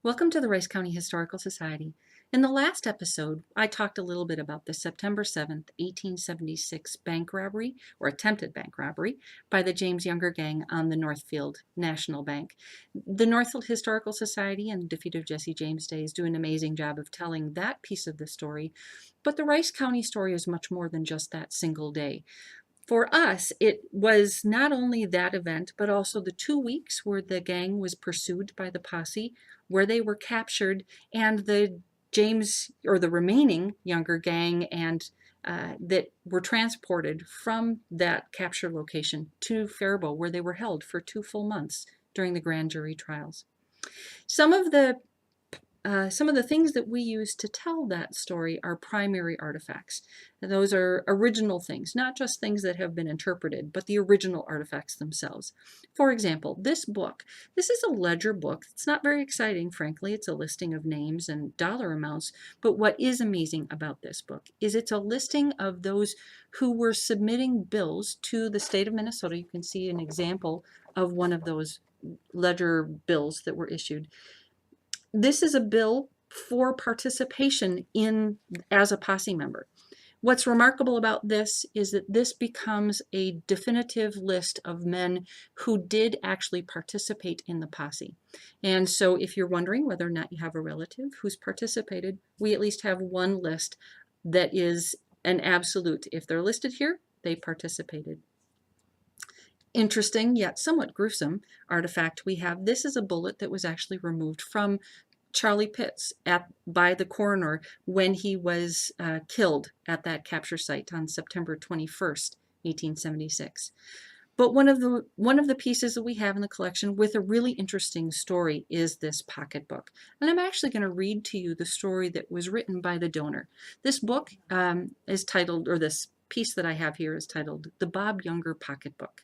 Welcome to the Rice County Historical Society. In the last episode, I talked a little bit about the September 7th, 1876 bank robbery, or attempted bank robbery, by the James Younger gang on the Northfield National Bank. The Northfield Historical Society and Defeat of Jesse James Days do an amazing job of telling that piece of the story, but the Rice County story is much more than just that single day. For us, it was not only that event, but also the 2 weeks where the gang was pursued by the posse, where they were captured, and the James, or the remaining Younger gang, and that were transported from that capture location to Faribault, where they were held for 2 full months during the grand jury trials. Some of the things that we use to tell that story are primary artifacts. And those are original things, not just things that have been interpreted, but the original artifacts themselves. For example, this is a ledger book. It's not very exciting, frankly. It's a listing of names and dollar amounts. But what is amazing about this book is it's a listing of those who were submitting bills to the state of Minnesota. You can see an example of one of those ledger bills that were issued. This is a bill for participation as a posse member. What's remarkable about this is that this becomes a definitive list of men who did actually participate in the posse. And so if you're wondering whether or not you have a relative who's participated, we at least have one list that is an absolute. If they're listed here, they participated. Interesting, yet somewhat gruesome artifact we have. This is a bullet that was actually removed from Charlie Pitts by the coroner when he was killed at that capture site on September 21st, 1876. But one of the pieces that we have in the collection with a really interesting story is this pocketbook. And I'm actually going to read to you the story that was written by the donor. This book is titled, or this piece that I have here is titled, The Bob Younger Pocketbook.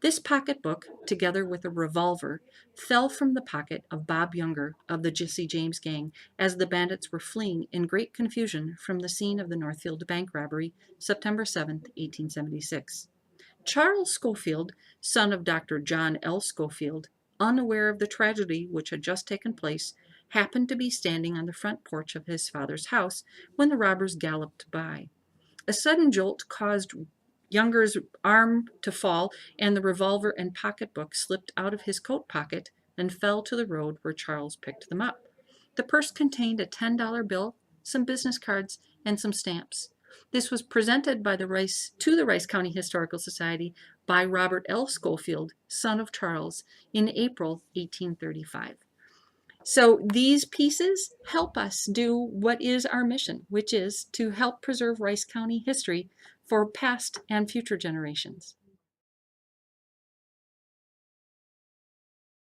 This pocketbook, together with a revolver, fell from the pocket of Bob Younger of the Jesse James gang as the bandits were fleeing in great confusion from the scene of the Northfield bank robbery, September 7th, 1876. Charles Schofield, son of Dr. John L. Schofield, unaware of the tragedy which had just taken place, happened to be standing on the front porch of his father's house when the robbers galloped by. A sudden jolt caused Younger's arm to fall, and the revolver and pocketbook slipped out of his coat pocket and fell to the road where Charles picked them up. The purse contained a $10 bill, some business cards, and some stamps. This was presented to the Rice County Historical Society by Robert L. Schofield, son of Charles, in April 1835. So these pieces help us do what is our mission, which is to help preserve Rice County history for past and future generations.